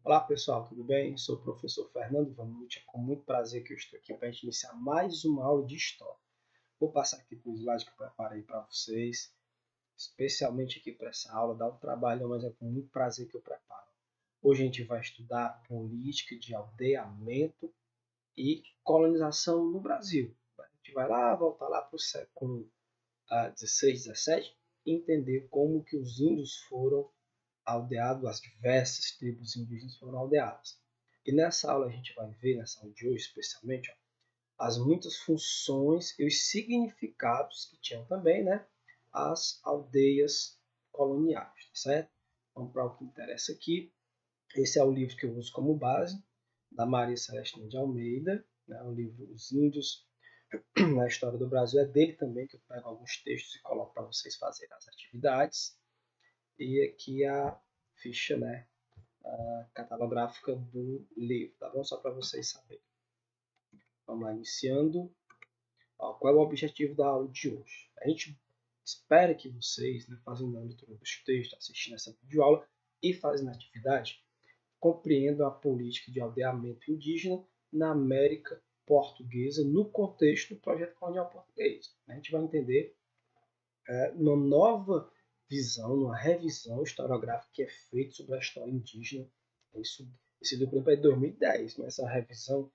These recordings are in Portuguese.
Olá pessoal, tudo bem? Sou o professor Fernando Vanucci. É com muito prazer que eu estou aqui para a gente iniciar mais uma aula de História. Vou passar aqui para o slide que eu preparei para vocês, especialmente aqui para essa aula. Dá um trabalho, mas é com muito prazer que eu preparo. Hoje a gente vai estudar política de aldeamento e colonização no Brasil. A gente vai lá, voltar lá para o século XVI, XVII e entender como que os índios foram aldeado, as diversas tribos indígenas foram aldeadas. E nessa aula a gente vai ver, nessa aula de hoje especialmente, as muitas funções e os significados que tinham também, né, as aldeias coloniais, certo? Vamos para o que interessa aqui. Esse é o livro que eu uso como base, da Maria Celestina de Almeida, né, o livro Os Índios na História do Brasil. É dele também que eu pego alguns textos e coloco para vocês fazerem as atividades. E aqui a ficha, né, catalográfica do livro, tá bom? Só para vocês saberem. Vamos lá, iniciando. Ó, qual é o objetivo da aula de hoje? A gente espera que vocês, né, fazendo a leitura dos textos, assistindo essa videoaula e fazendo a atividade, compreendam a política de aldeamento indígena na América Portuguesa no contexto do projeto colonial português. A gente vai entender uma nova visão, uma revisão historiográfica que é feita sobre a história indígena. Esse livro é de 2010, mas essa revisão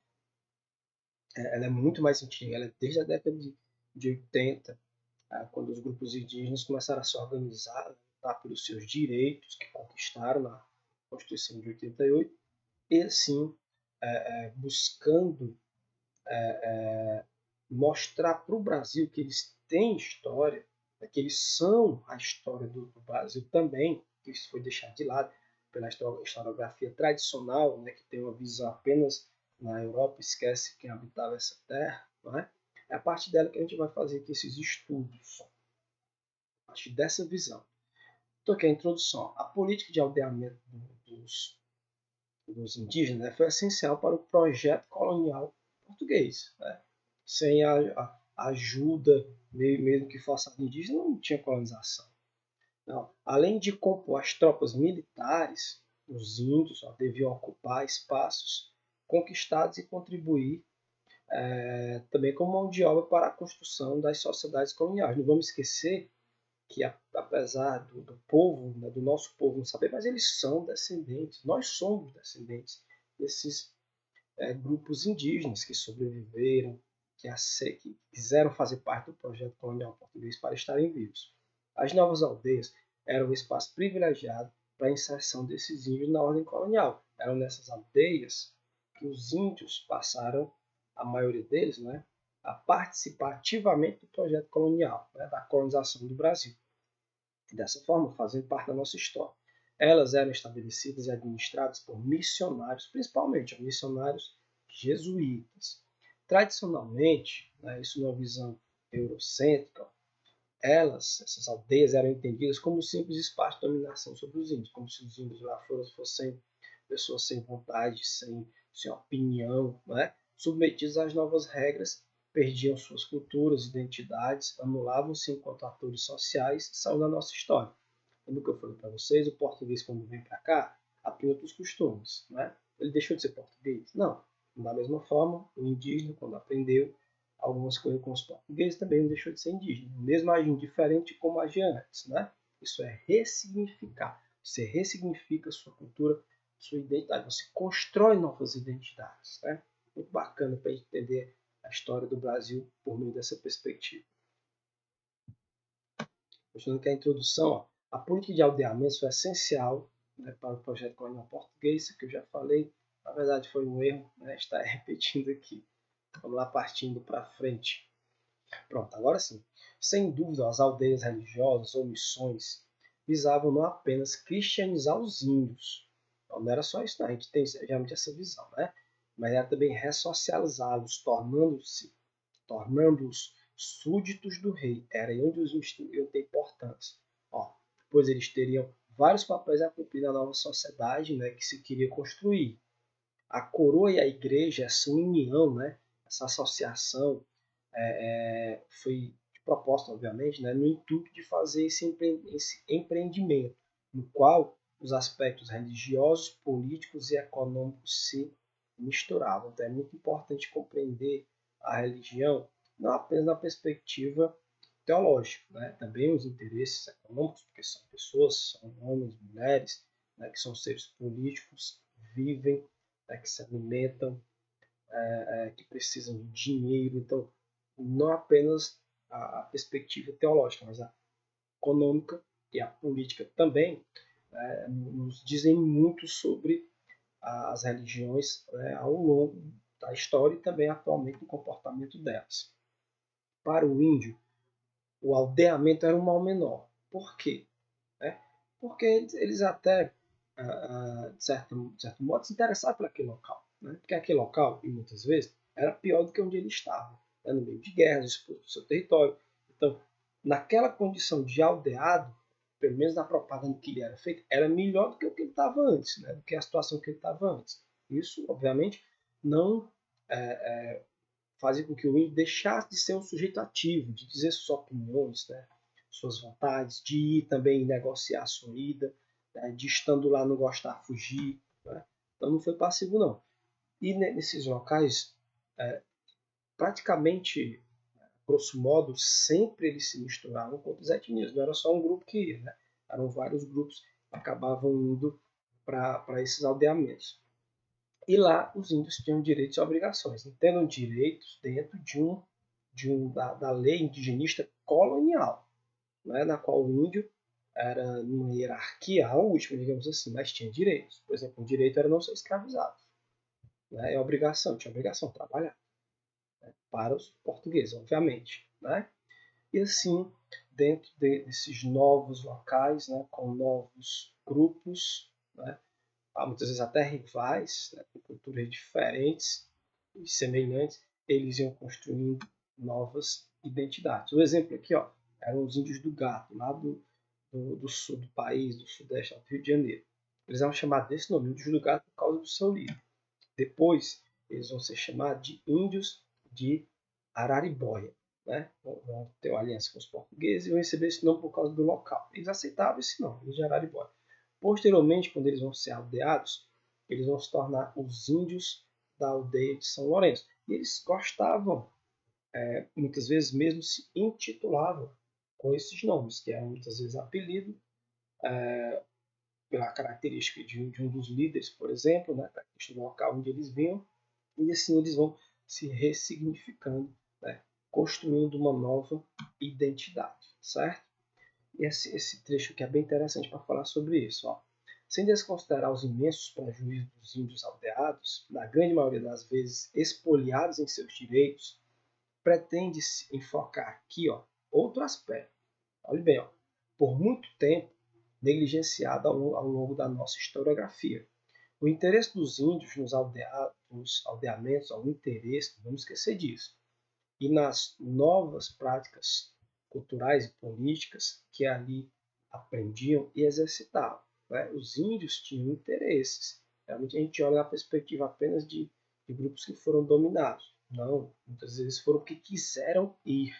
ela é muito mais antiga, ela é desde a década de 80, quando os grupos indígenas começaram a se organizar, lutar pelos seus direitos que conquistaram na Constituição de 88, e assim buscando mostrar para o Brasil que eles têm história, né, que eles são a história do Brasil também, que isso foi deixado de lado pela historiografia tradicional, né, que tem uma visão apenas na Europa, esquece quem habitava essa terra. Não é? É a partir dela que a gente vai fazer aqui esses estudos, a partir dessa visão. Então, aqui a introdução. A política de aldeamento dos indígenas, né, foi essencial para o projeto colonial português. Né? Sem a ajuda, mesmo que fosse indígena, não tinha colonização. Não. Além de compor as tropas militares, os índios deviam ocupar espaços conquistados e contribuir também como mão de obra para a construção das sociedades coloniais. Não vamos esquecer que, apesar do povo, né, do nosso povo não saber, mas eles são descendentes, nós somos descendentes desses grupos indígenas que sobreviveram, que quiseram fazer parte do projeto colonial português para estarem vivos. As novas aldeias eram um espaço privilegiado para a inserção desses índios na ordem colonial. Eram nessas aldeias que os índios passaram, a maioria deles, né, a participar ativamente do projeto colonial, né, da colonização do Brasil. Dessa forma, fazendo parte da nossa história. Elas eram estabelecidas e administradas por missionários, principalmente missionários jesuítas. Tradicionalmente, né, isso numa visão eurocêntrica, essas aldeias, eram entendidas como simples espaço de dominação sobre os índios, como se os índios lá fossem pessoas sem vontade, sem opinião, né? Submetidos às novas regras, perdiam suas culturas, identidades, anulavam-se enquanto atores sociais, saiu da nossa história. Como que eu falei para vocês, o português, quando vem para cá, aprende outros costumes. Né? Ele deixou de ser português? Não. Da mesma forma, o indígena, quando aprendeu algumas coisas com os portugueses, também não deixou de ser indígena. Mesmo agindo diferente como agia antes. Né? Isso é ressignificar. Você ressignifica a sua cultura, sua identidade. Você constrói novas identidades. Né? Muito bacana para a gente entender a história do Brasil por meio dessa perspectiva. Mostrando que a introdução, a política de aldeamento foi essencial, né, para o projeto colonial português, que eu já falei. Na verdade, foi um erro, né, estar repetindo aqui. Vamos lá, partindo para frente. Pronto, agora sim. Sem dúvida, as aldeias religiosas ou missões visavam não apenas cristianizar os índios. Então, não era só isso, não. A gente tem realmente essa visão, né? Mas era também ressocializá-los, tornando-os súditos do rei. Era aí onde os índios iam ter importância. Ó, pois eles teriam vários papéis a cumprir na nova sociedade, né, que se queria construir. A coroa e a igreja, essa união, né, essa associação, foi proposta, obviamente, né, no intuito de fazer esse empreendimento, no qual os aspectos religiosos, políticos e econômicos se misturavam. Então é muito importante compreender a religião não apenas na perspectiva teológica, né? Também os interesses econômicos, porque são pessoas, são homens, mulheres, né? Que são seres políticos, vivem, né? Que se alimentam, que precisam de dinheiro. Então, não apenas a perspectiva teológica, mas a econômica e a política também nos dizem muito sobre as religiões, né, ao longo da história e também atualmente no comportamento delas. Para o índio, o aldeamento era um mal menor. Por quê? Porque eles até, de certo modo, se interessavam por aquele local. Né? Porque aquele local, e muitas vezes, era pior do que onde ele estava, né? No meio de guerras, exposto do seu território. Então, naquela condição de aldeado, pelo menos na propaganda que lhe era feita, era melhor do que o que ele estava antes, né? Do que a situação que ele estava antes. Isso, obviamente, não fazia com que o índio deixasse de ser um sujeito ativo, de dizer suas opiniões, né? Suas vontades, de ir também negociar a sua ida, né? De estando lá não gostar, fugir. Né? Então não foi passivo, não. E nesses locais, praticamente, grosso modo, sempre eles se misturavam com outras etnias. Não era só um grupo que ia, né? Eram vários grupos que acabavam indo para esses aldeamentos. E lá os índios tinham direitos e obrigações, tendo direitos dentro da lei indigenista colonial, né, na qual o índio era numa hierarquia a última, digamos assim, mas tinha direitos. Por exemplo, o direito era não ser escravizado. Né, é obrigação, tinha obrigação de trabalhar, né, para os portugueses, obviamente. Né? E assim, dentro desses novos locais, né, com novos grupos, né, muitas vezes até rivais, né, com culturas diferentes e semelhantes, eles iam construindo novas identidades. O exemplo aqui, ó, eram os índios do Gato, lá do sul do país, do sudeste, do Rio de Janeiro. Eles eram chamados desse nome, índios do Gato, por causa do seu líder. Depois, eles vão ser chamados de índios de Araribóia. Né? Vão ter uma aliança com os portugueses e vão receber esse nome por causa do local. Eles aceitavam esse nome, índios de Araribóia. Posteriormente, quando eles vão ser aldeados, eles vão se tornar os índios da aldeia de São Lourenço. E eles gostavam, muitas vezes mesmo se intitulavam com esses nomes, que eram muitas vezes apelido, pela característica de um dos líderes, por exemplo, né, característica do local onde eles vinham, e assim eles vão se ressignificando, né, construindo uma nova identidade, certo? E esse trecho aqui é bem interessante para falar sobre isso. Ó. Sem desconsiderar os imensos prejuízos dos índios aldeados, na grande maioria das vezes expoliados em seus direitos, pretende-se enfocar aqui, ó, outro aspecto. Olhe bem, ó, por muito tempo negligenciado ao longo da nossa historiografia. O interesse dos índios nos aldeamentos, ao interesse, não vamos esquecer disso, e nas novas práticas culturais e políticas que ali aprendiam e exercitavam. Né? Os índios tinham interesses. Realmente a gente olha na perspectiva apenas de grupos que foram dominados. Não, muitas vezes foram que quiseram ir.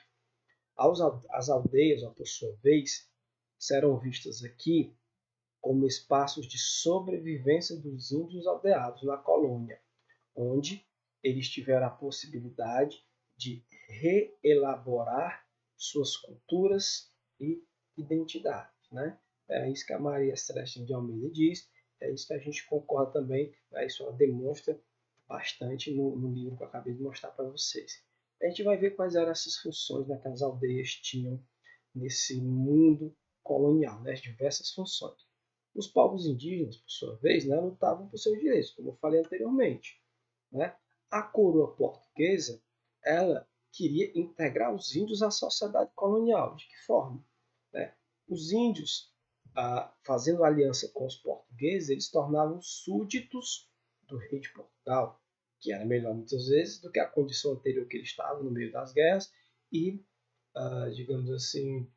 As aldeias, por sua vez, serão vistas aqui como espaços de sobrevivência dos índios aldeados na colônia, onde eles tiveram a possibilidade de reelaborar suas culturas e identidades. Né? É isso que a Maria Celestina de Almeida diz, é isso que a gente concorda também, né? Isso ela demonstra bastante no livro que eu acabei de mostrar para vocês. A gente vai ver quais eram essas funções, né, que as aldeias tinham nesse mundo colonial, né, as diversas funções. Os povos indígenas, por sua vez, né, lutavam por seus direitos, como eu falei anteriormente. Né? A coroa portuguesa ela queria integrar os índios à sociedade colonial. De que forma? Né? Os índios, fazendo aliança com os portugueses, eles tornavam súditos do rei de Portugal, que era melhor muitas vezes do que a condição anterior que ele estava no meio das guerras e, digamos assim,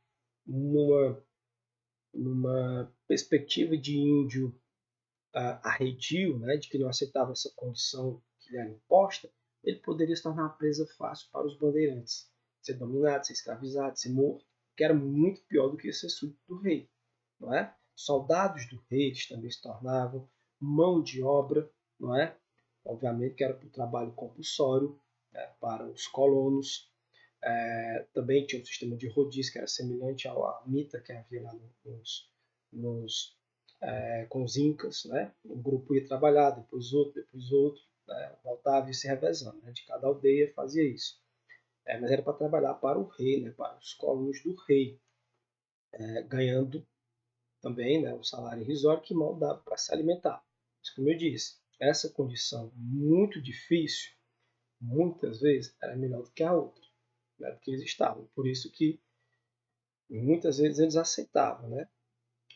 numa perspectiva de índio arredio, né, de que não aceitava essa condição que lhe era imposta, ele poderia se tornar uma presa fácil para os bandeirantes, ser dominado, ser escravizado, ser morto, que era muito pior do que ser súdito do rei. Não é? soldados do rei, eles também se tornavam mão de obra, não é? Obviamente que era para o trabalho compulsório, para os colonos. Também tinha um sistema de rodízio que era semelhante à mita que havia lá nos, com os incas, né? Um grupo ia trabalhar, depois outro, né? Voltava e se revezando, né? De cada aldeia fazia isso. Mas era para trabalhar para o rei, né? Para os colonos do rei, ganhando também, né? Um salário irrisório que mal dava para se alimentar. Mas, como eu disse, essa condição muito difícil, muitas vezes, era melhor do que a outra, né? Do que eles estavam. Por isso que muitas vezes eles aceitavam, né?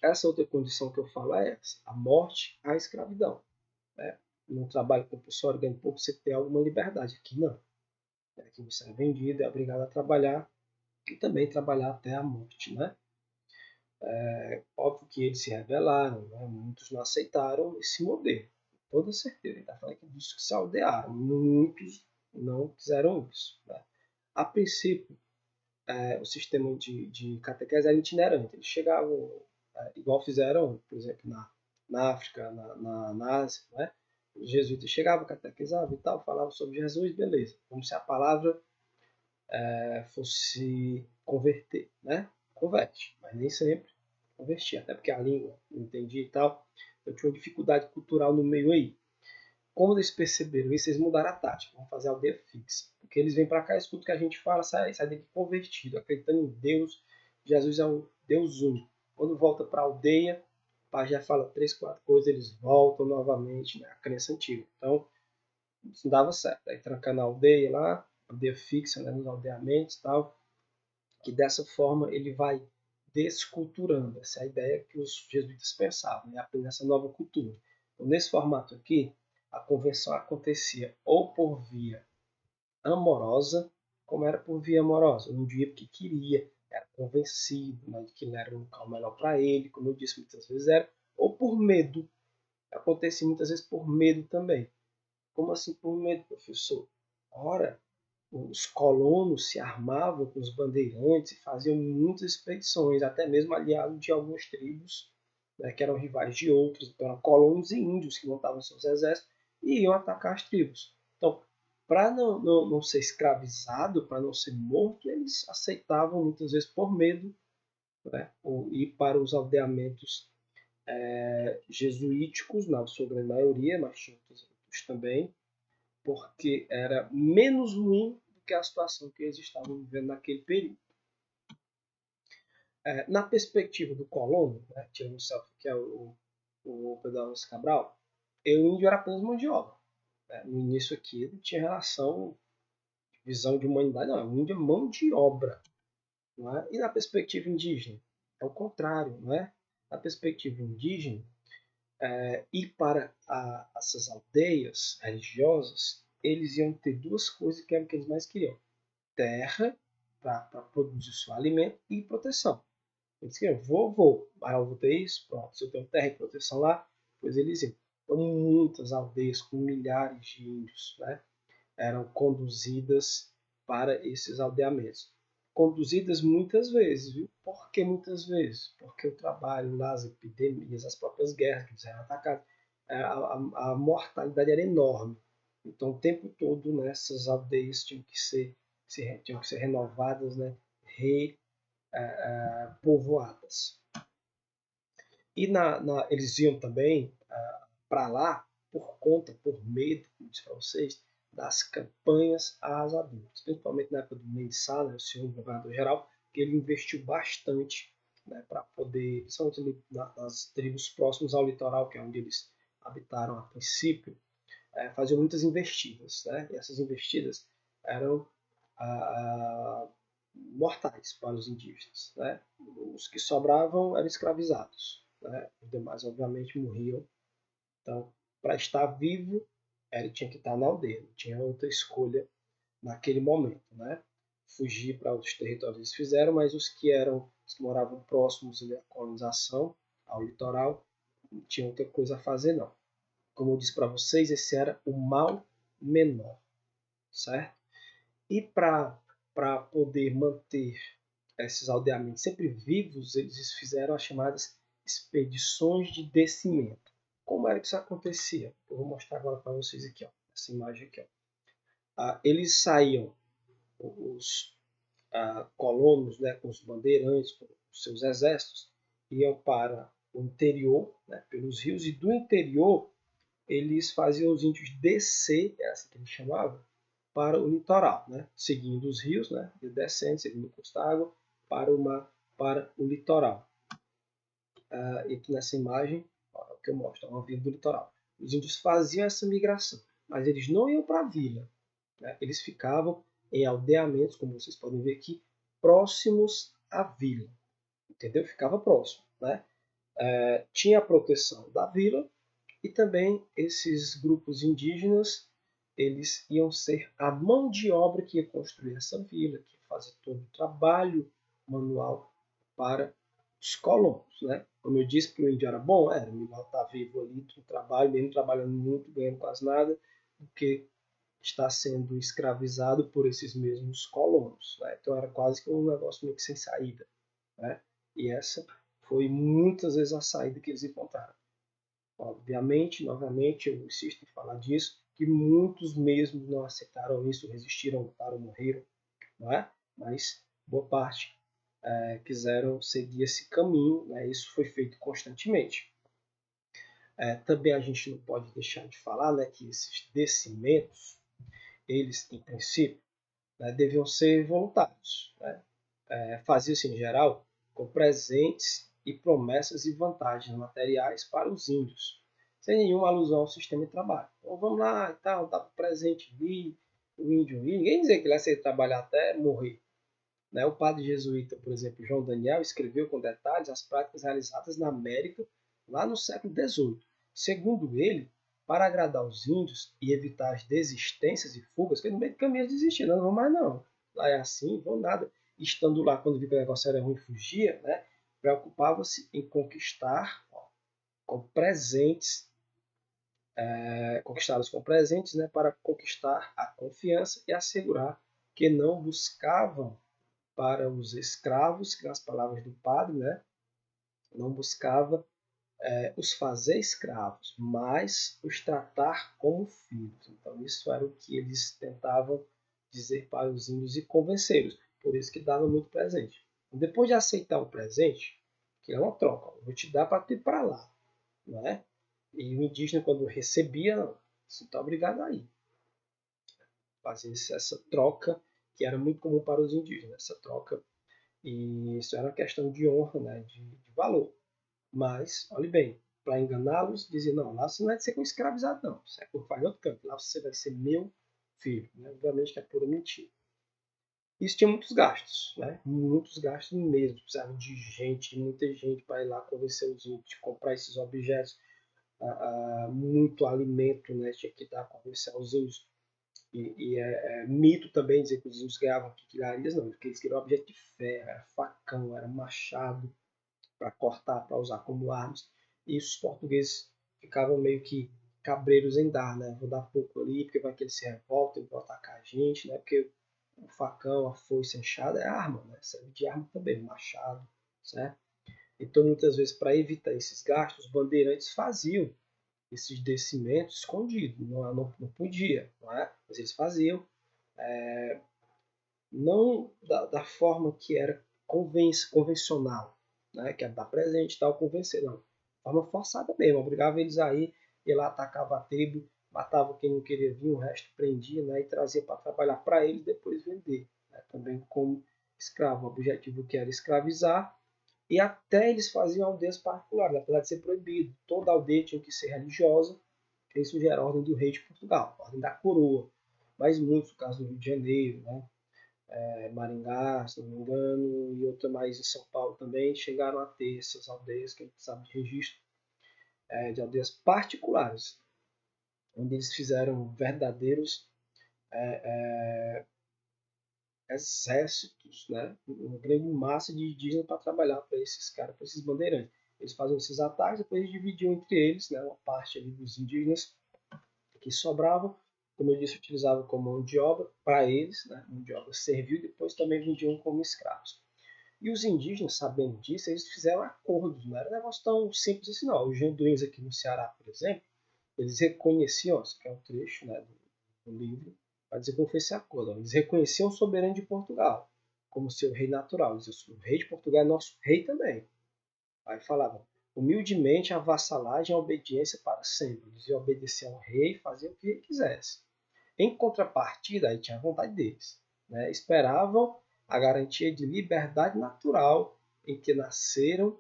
Essa outra condição que eu falo é essa, a morte à escravidão. Né? No trabalho compulsório, ganha pouco, você tem alguma liberdade. Aqui não. Aqui você é vendido, é obrigado a trabalhar e também trabalhar até a morte. Né? Óbvio que eles se rebelaram, né? Muitos não aceitaram esse modelo. Com toda certeza. Ele está falando que disso que se aldearam. Muitos não quiseram isso. Né? A princípio, o sistema de catequese era itinerante. Eles chegavam, igual fizeram, por exemplo, na África, na Ásia, né? Os jesuítas chegavam, catequizavam e tal, falavam sobre Jesus, beleza. Como se a palavra fosse converter, né? Converte, mas nem sempre convertia, até porque a língua não entendia e tal. Então tinha uma dificuldade cultural no meio aí. Quando eles perceberam isso, eles mudaram a tática. Vamos fazer a aldeia fixa. Porque eles vêm para cá, escutam o que a gente fala, sai daqui convertido, acreditando em Deus. Jesus é um Deus único. Quando volta para a aldeia, o pai já fala 3, 4 coisas, eles voltam novamente, né? A crença antiga. Então, isso não dava certo. Aí trancando a aldeia lá, aldeia fixa, né? Nos aldeamentos e tal. Que dessa forma ele vai desculturando. Essa é a ideia que os jesuítas pensavam, né? Aprender essa nova cultura. Então, nesse formato aqui, a conversão acontecia ou por via amorosa, como era por via amorosa, um dia porque queria, era convencido, mas que não era um local melhor para ele, como eu disse muitas vezes era, ou por medo, acontecia muitas vezes por medo também. Como assim por medo, professor? Ora, os colonos se armavam com os bandeirantes e faziam muitas expedições, até mesmo aliados de algumas tribos, né, que eram rivais de outras. Então, eram colonos e índios que montavam seus exércitos e iam atacar as tribos. Então, para não ser escravizado, para não ser morto, eles aceitavam muitas vezes por medo, né, ir para os aldeamentos jesuíticos, na sua grande maioria, mas tinha outros também, porque era menos ruim do que a situação que eles estavam vivendo naquele período. Na perspectiva do colono, né, tirando o selfie, que é o Pedro Alves Cabral, o índio era apenas mão de obra. Né? No início aqui não tinha relação, visão de humanidade, não. O índio é mão de obra. Não é? E na perspectiva indígena? É o contrário. Não é? Na perspectiva indígena, ir para essas aldeias religiosas, eles iam ter duas coisas que eram o que eles mais queriam: terra para produzir seu alimento e proteção. Eles queriam, vou, aí eu vou ter isso, pronto, se eu tenho terra e proteção lá, pois eles iam. Então, muitas aldeias com milhares de índios, né, eram conduzidas para esses aldeamentos. Conduzidas muitas vezes, viu? Por que muitas vezes? Porque o trabalho lá, as epidemias, as próprias guerras que eles eram atacados, a mortalidade era enorme. Então, o tempo todo, né, essas aldeias tinham que ser renovadas, né, repovoadas. E eles iam também para lá por conta, por medo, como disse para vocês, das campanhas às adultas, principalmente na época do Mensah, né, o senhor governador-geral, que ele investiu bastante, né, para poder, principalmente nas tribos próximas ao litoral, que é onde eles habitaram a princípio, faziam muitas investidas. Né, e essas investidas eram mortais para os indígenas. Né. Os que sobravam eram escravizados. Né, os demais, obviamente, morriam. Então, para estar vivo, ele tinha que estar na aldeia, não tinha outra escolha naquele momento, né? Fugir para outros territórios eles fizeram, mas os que moravam próximos à colonização, ao litoral, não tinham outra coisa a fazer, não. Como eu disse para vocês, esse era o mal menor, certo? E para poder manter esses aldeamentos sempre vivos, eles fizeram as chamadas expedições de descimento. Como era que isso acontecia? Eu vou mostrar agora para vocês aqui, ó, essa imagem aqui. Ó. Eles saíam, os colonos, né, com os bandeirantes, com os seus exércitos, iam para o interior, né, pelos rios, e do interior eles faziam os índios descer, é assim que eles chamavam, para o litoral, né, seguindo os rios, né, e descendo, seguindo o curso da água, para o mar, para o litoral. E aqui nessa imagem, ó, que eu mostro, uma vila do litoral. Os índios faziam essa migração, mas eles não iam para a vila, né, eles ficavam em aldeamentos, como vocês podem ver aqui, próximos à vila, entendeu? Ficava próximo, né? Tinha a proteção da vila e também esses grupos indígenas, eles iam ser a mão de obra que ia construir essa vila, que ia fazer todo o trabalho manual para os colonos, né? Como eu disse, para o índio era bom, era melhor estar vivo ali no trabalho, mesmo trabalhando muito, ganhando quase nada, do que está sendo escravizado por esses mesmos colonos. Né? Então era quase que um negócio meio que sem saída. Né? E essa foi muitas vezes a saída que eles encontraram. Obviamente, novamente, eu insisto em falar disso, que muitos mesmo não aceitaram isso, resistiram, lutaram, morreram, não é? Mas boa parte quiseram seguir esse caminho, né? Isso foi feito constantemente. Também a gente não pode deixar de falar, né, que esses descimentos, eles, em princípio, né, deviam ser voluntários. Né? Fazia-se, em geral, com presentes e promessas e vantagens materiais para os índios, sem nenhuma alusão ao sistema de trabalho. Então vamos lá e tal, dá presente ali, o índio ali. Ninguém dizia que ele ia ser trabalhar até morrer. Né? O padre jesuíta, por exemplo, João Daniel, escreveu com detalhes as práticas realizadas na América lá no século XVIII. Segundo ele, para agradar os índios e evitar as desistências e fugas, que no meio do caminho eles desistiram, não vão mais não. Lá é assim, vão nada. Estando lá, quando viu que o negócio era ruim, fugia, né? Preocupava-se em conquistar com presentes, conquistá-los com presentes, né? Para conquistar a confiança e assegurar que não buscavam para os escravos, que nas palavras do padre, né, não buscava os fazer escravos, mas os tratar como filhos. Então isso era o que eles tentavam dizer para os índios e convencê-los. Por isso que davam muito presente. Depois de aceitar o presente, que é uma troca, eu vou te dar para tu ir para lá, não é? E o indígena, quando recebia, não, você está obrigado a ir. Fazia essa troca, que era muito comum para os indígenas, essa troca. E isso era uma questão de honra, né, de valor. Mas, olhe bem, para enganá-los, dizia, não, lá você não vai ser com escravizado, não. Você é por outro canto. Lá você vai ser meu filho. Né? Obviamente que é pura mentira. Isso tinha muitos gastos, né? Muitos gastos mesmo. Precisava de gente, de muita gente para ir lá convencer os índios de comprar esses objetos. Muito alimento, né? Tinha que dar para convencer os índios. E é mito também dizer que os índios ganhavam quinquilharias, não, porque eles queriam objeto de ferro, era facão, era machado para cortar, para usar como armas. E os portugueses ficavam meio que cabreiros em dar, né? Vou dar pouco ali, porque vai que eles se revoltam e vão atacar a gente, né? Porque o facão, a foice, a enxada é arma, né? Serve de arma também, machado, certo? Então, muitas vezes, para evitar esses gastos, os bandeirantes faziam esses descimentos escondidos, não podia, não é? Mas eles faziam, não da forma que era convencional, né? Que é dar presente e tal, convencer, não. De forma forçada mesmo, obrigava eles a ir, e lá atacava a tribo, matava quem não queria vir, o resto prendia, né? E trazia para trabalhar para eles, depois vender, né? Também como escravo, o objetivo que era escravizar, e até eles faziam aldeias particulares, apesar de ser proibido. Toda aldeia tinha que ser religiosa, isso já era a ordem do rei de Portugal, a ordem da coroa. Mas muitos, no caso do Rio de Janeiro, né? Maringá, se não me engano, e outra mais em São Paulo também, chegaram a ter essas aldeias que a gente sabe de registro, de aldeias particulares, onde eles fizeram verdadeiros exércitos, né? Uma grande massa de indígenas para trabalhar para esses caras, para esses bandeirantes. Eles faziam esses ataques, depois eles dividiam entre eles, né? Uma parte ali dos indígenas que sobravam, como eu disse, utilizavam como mão de obra para eles, né? Mão de obra servil, depois também vendiam como escravos. E os indígenas, sabendo disso, eles fizeram acordos, não era um negócio tão simples assim não. Os janduíns aqui no Ceará, por exemplo, eles reconheciam, isso aqui é um trecho, né, do livro, para dizer como foi esse acordo. Eles reconheciam o soberano de Portugal como seu rei natural. Eles diziam, o rei de Portugal é nosso rei também. Aí falavam, humildemente a vassalagem e a obediência para sempre. Eles iam obedecer ao rei e fazer o que ele quisesse. Em contrapartida, aí tinha a vontade deles. Né? Esperavam a garantia de liberdade natural em que nasceram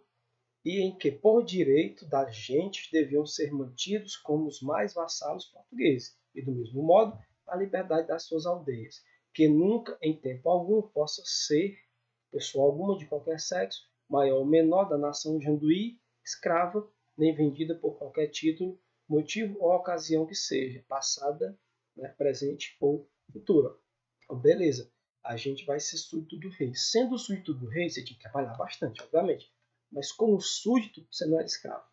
e em que, por direito das gentes, deviam ser mantidos como os mais vassalos portugueses, e, do mesmo modo, a liberdade das suas aldeias, que nunca, em tempo algum, possa ser, pessoa alguma de qualquer sexo, maior ou menor da nação janduí, escrava, nem vendida por qualquer título, motivo ou ocasião que seja, passada, né, presente ou futura. Então, beleza, a gente vai ser súdito do rei. Sendo súdito do rei, você tinha que trabalhar bastante, obviamente. Mas como súdito, você não era escravo.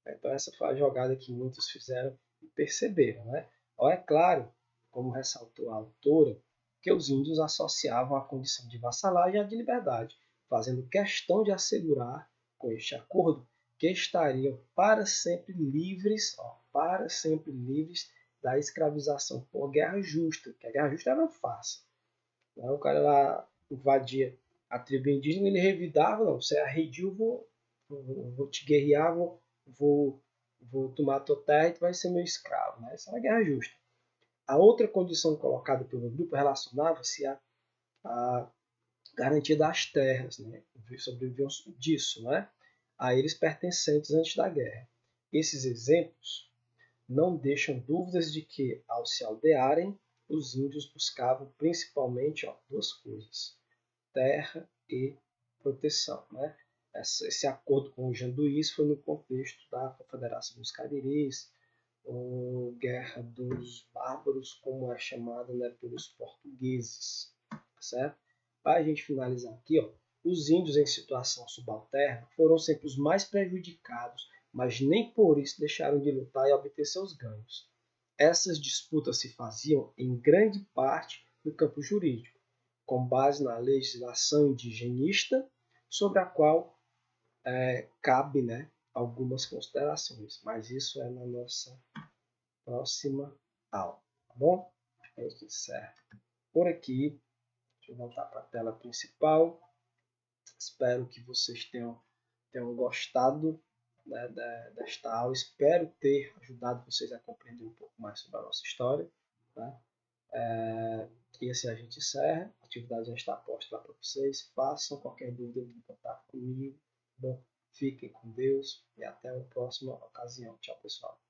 Então essa foi a jogada que muitos fizeram e perceberam. Né? É claro, como ressaltou a autora, que os índios associavam a condição de vassalagem à de liberdade, fazendo questão de assegurar, com este acordo, que estariam para sempre livres, para sempre livres da escravização por guerra justa, que a guerra justa era fácil. Né? O cara lá invadia a tribo indígena, ele revidava, não, você é arredio, vou te guerrear, vou tomar a tua terra e tu vai ser meu escravo. Né? Essa era a guerra justa. A outra condição colocada pelo grupo relacionava-se à garantia das terras, né? Sobreviviam disso, né? A eles pertencentes antes da guerra. Esses exemplos não deixam dúvidas de que, ao se aldearem, os índios buscavam principalmente duas coisas: terra e proteção. Né? Esse acordo com os janduís foi no contexto da Confederação dos Cariris, ou Guerra dos Bárbaros, como é chamada, né, pelos portugueses. Certo? Para a gente finalizar aqui, os índios em situação subalterna foram sempre os mais prejudicados, mas nem por isso deixaram de lutar e obter seus ganhos. Essas disputas se faziam, em grande parte, no campo jurídico, com base na legislação indigenista, sobre a qual cabe, né, algumas considerações, mas isso é na nossa próxima aula, tá bom? A gente encerra por aqui. Deixa eu voltar para a tela principal. Espero que vocês tenham gostado, né, desta aula. Espero ter ajudado vocês a compreender um pouco mais sobre a nossa história. Tá? E assim a gente encerra. A atividade já está posta lá para vocês. Façam qualquer dúvida em contato comigo. Bom, fiquem com Deus e até a próxima ocasião. Tchau, pessoal.